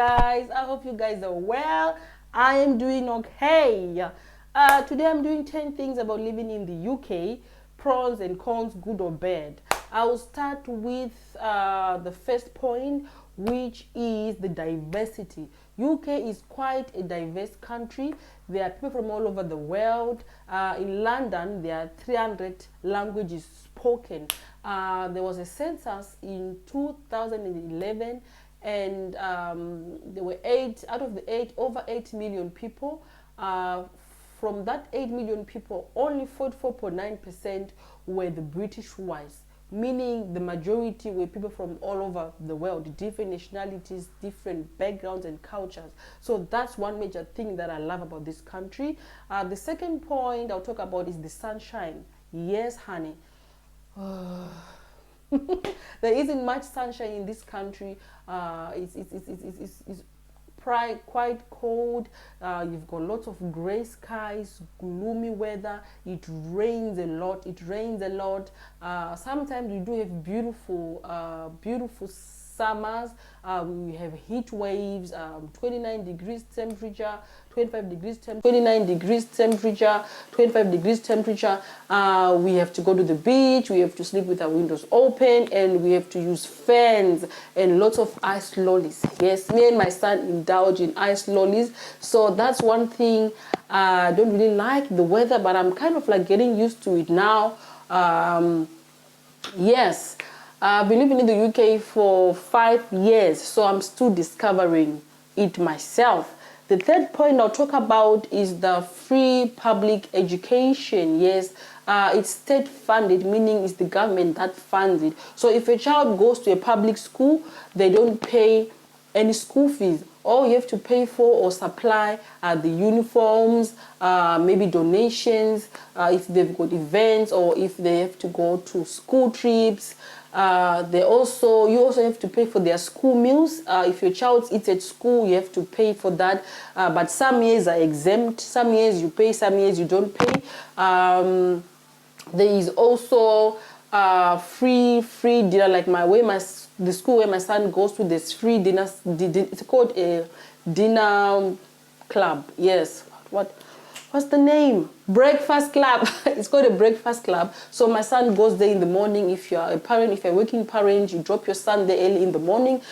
guys. I hope you guys are well. I am doing okay. Today I'm doing 10 things about living in the UK, pros and cons, good or bad. I will start with the first point, which is the diversity. UK is quite a diverse country. There are people from all over the world. In London, there are 300 languages spoken. There was a census in 2011, and there were over 8 million people. From that 8 million people, only 44.9% were the British whites, meaning the majority were people from all over the world, different nationalities, different backgrounds and cultures. So that's one major thing that I love about this country. The second point I'll talk about is the sunshine. Yes, honey. There isn't much sunshine in this country. It's quite cold. You've got lots of gray skies, gloomy weather. It rains a lot. Sometimes we do have beautiful summers. We have heat waves, 29 degrees temperature, 25 degrees temperature, 29 degrees temperature, 25 degrees temperature. We have to go to the beach, we have to sleep with our windows open, and we have to use fans and lots of ice lollies. Yes, me and my son indulge in ice lollies. So that's one thing. I don't really like the weather, but I'm kind of like getting used to it now. Yes. I've been living in the UK for 5 years, so I'm still discovering it myself. The third point I'll talk about is the free public education. Yes, it's state funded, meaning it's the government that funds it. So if a child goes to a public school, they don't pay any school fees. All you have to pay for or supply are the uniforms, maybe donations, if they've got events or if they have to go to school trips. You also have to pay for their school meals. If your child eats at school, you have to pay for that. But some years are exempt. Some years you pay, some years you don't pay. There is also free dinner, like the school where my son goes to. There's free dinner. It's called a dinner club. Yes. What's the name? Breakfast club. It's called a breakfast club. So my son goes there in the morning. If you're a parent, if you're a working parent, you drop your son there early in the morning.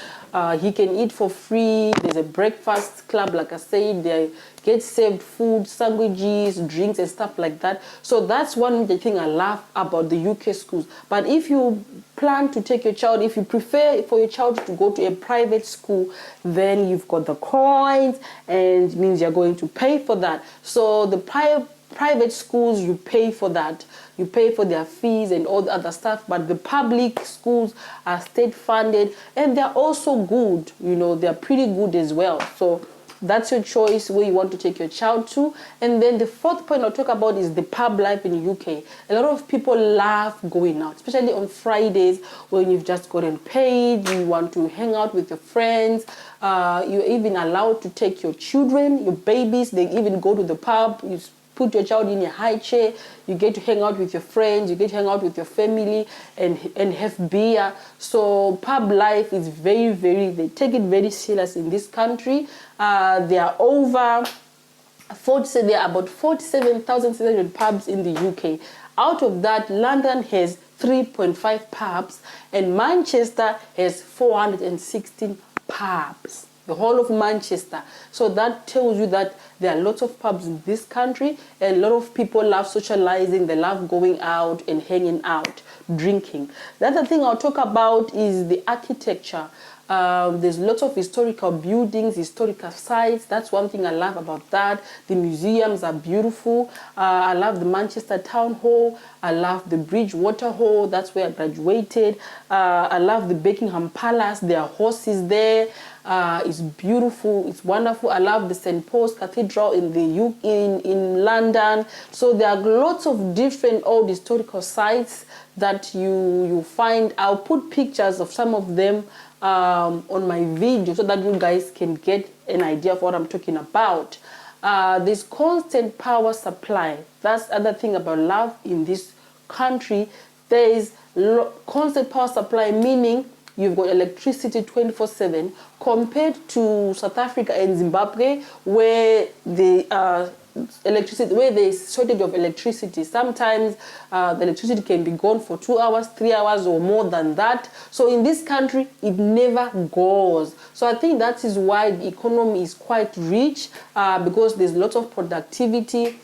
He can eat for free. There's a breakfast club, like I said. They get served food, sandwiches, drinks, and stuff like that. So that's one thing I love about the UK schools. But if you plan to take your child, if you prefer for your child to go to a private school, then you've got the coins, and it means you're going to pay for that. So the private schools, you pay for that. You pay for their fees and all the other stuff. But the public schools are state funded, and they're also good. You know, they're pretty good as well. So that's your choice where you want to take your child to. And then the fourth point I'll talk about is the pub life in the UK. A lot of people love going out, especially on Fridays when you've just gotten paid, you want to hang out with your friends. You're even allowed to take your children, your babies. They even go to the pub. You put your child in a high chair, you get to hang out with your friends, you get to hang out with your family and have beer. So pub life is they take it very serious in this country. There are about 47,600 pubs in the UK. Out of that, London has 3.5 pubs and Manchester has 416 pubs. The whole of Manchester. So that tells you that there are lots of pubs in this country, and a lot of people love socializing. They love going out and hanging out, drinking. The other thing I'll talk about is the architecture. There's lots of historical buildings, historical sites. That's one thing I love about that. The museums are beautiful. I love the Manchester Town Hall. I love the Bridgewater Hall. That's where I graduated. I love the Buckingham Palace. There are horses there. It's beautiful. It's wonderful. I love the St. Paul's Cathedral in London. So there are lots of different old historical sites that you find. I'll put pictures of some of them on my video so that you guys can get an idea of what I'm talking about. There's constant power supply. That's the other thing about love in this country. There is constant power supply, meaning you've got electricity 24/7, compared to South Africa and Zimbabwe, where there's shortage of electricity. Sometimes the electricity can be gone for 2 hours, 3 hours, or more than that. So in this country, it never goes. So I think that is why the economy is quite rich, because there's lots of productivity.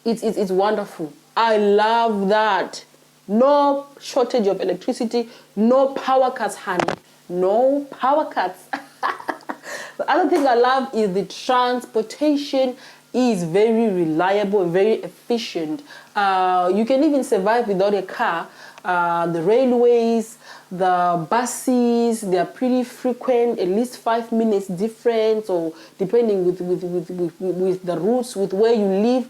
It's wonderful. I love that. No shortage of electricity, no power cuts, honey. No power cuts. The other thing I love is the transportation is very reliable, very efficient. You can even survive without a car. The railways, the buses, they are pretty frequent, at least 5 minutes difference, or depending with the routes, with where you live.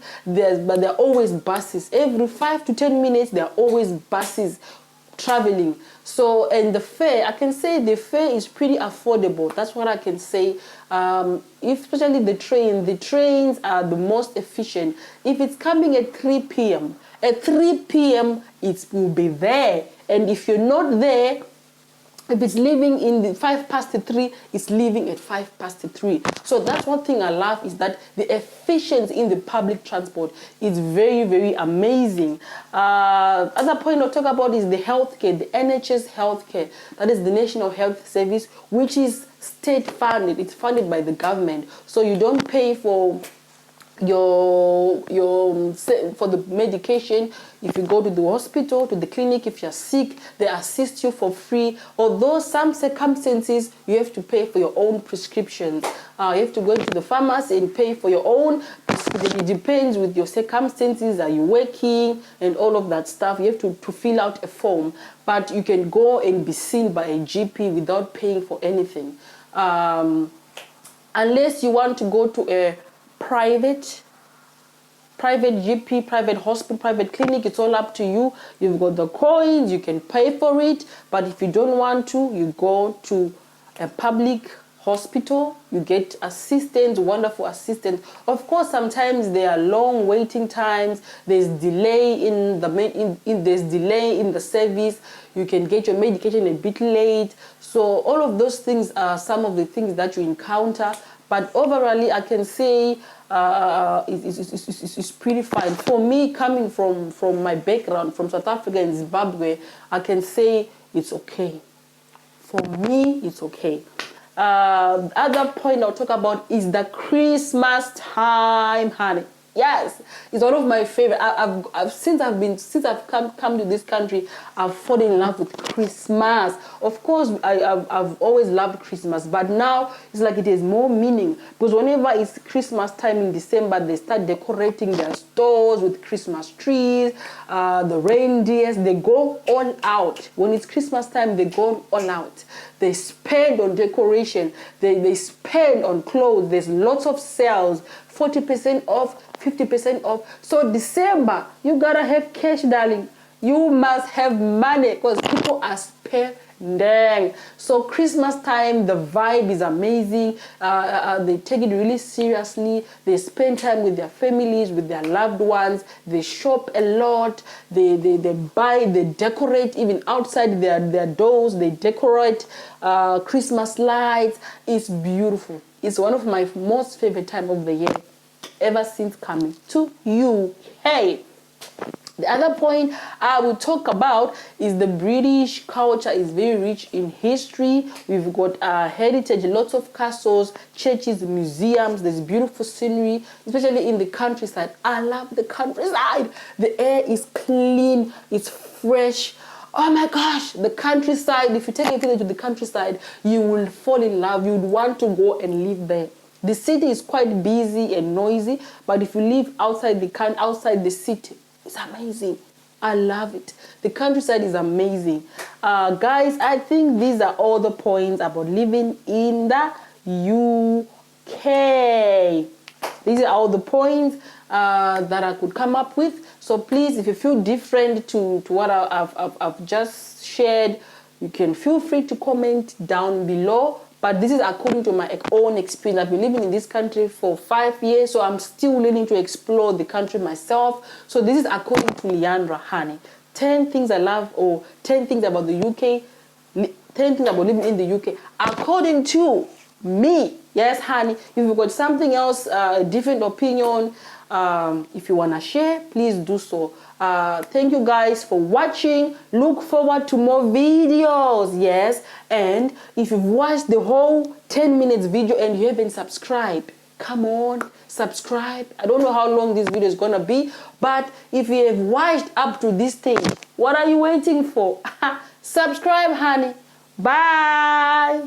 But there are always buses. Every 5 to 10 minutes, there are always buses traveling. So, and the fare, I can say the fare is pretty affordable. That's what I can say. Especially the trains are the most efficient. If it's coming at 3 p.m., at 3 p.m. it will be there. And if you're not there, if it's leaving in the 3:05, it's leaving at 3:05. So that's one thing I love, is that the efficiency in the public transport is very, very amazing. Other point I'll talk about is the healthcare, the NHS healthcare. That is the National Health Service, which is state funded. It's funded by the government. So you don't pay for for the medication. If you go to the hospital, to the clinic, if you're sick, they assist you for free. Although some circumstances you have to pay for your own prescriptions. You have to go into the pharmacy and pay for your own prescription. It depends with your circumstances. Are you working and all of that stuff? You have to fill out a form, but you can go and be seen by a GP without paying for anything, unless you want to go to a private GP, private hospital, private clinic. It's all up to you. You've got the coins, you can pay for it. But if you don't want to, you go to a public hospital, you get assistance, wonderful assistance. Of course, sometimes there are long waiting times. There's delay there's delay in the service. You can get your medication a bit late. So all of those things are some of the things that you encounter. But overall, I can say it's pretty fine. For me, coming from my background, from South Africa and Zimbabwe, I can say it's okay. For me, it's okay. Other point I'll talk about is the Christmas time, honey. Yes, it's one of my favorite. Since I've come to this country, I've fallen in love with Christmas. Of course, I've always loved Christmas, but now it's like it has more meaning, because whenever it's Christmas time in December, they start decorating their stores with Christmas trees, the reindeers. They go all out. When it's Christmas time, they go all out. They spend on decoration. They spend on clothes. There's lots of sales. 40% off, 50% off. So December, you gotta have cash, darling. You must have money, because people are spending. So Christmas time, the vibe is amazing. They take it really seriously. They spend time with their families, with their loved ones. They shop a lot. They buy, they decorate even outside their doors. They decorate Christmas lights. It's beautiful. It's one of my most favorite time of the year, ever since coming to UK. The other point I will talk about is the British culture is very rich in history. We've got heritage, lots of castles, churches, museums. There's beautiful scenery, especially in the countryside. I love the countryside. The air is clean, it's fresh. Oh my gosh, the countryside. If you take a visit to the countryside, you will fall in love. You would want to go and live there. The city is quite busy and noisy, but if you live outside the city, it's amazing. I love it. The countryside is amazing. Guys, I think these are all the points about living in the UK. These are all the points that I could come up with. So please, if you feel different to what I've just shared, you can feel free to comment down below. But this is according to my own experience. I've been living in this country for 5 years, so I'm still learning to explore the country myself. So this is according to Leandra, honey. 10 things I love, or 10 things about the UK 10 things about living in the UK according to me. Yes, honey. If you've got something else, different opinion, if you wanna share, please do so. Thank you guys for watching. Look forward to more videos. Yes, and if you've watched the whole 10 minutes video and you haven't subscribed, come on, subscribe. I don't know how long this video is gonna be, but if you have watched up to this stage, what are you waiting for? Subscribe, honey. Bye.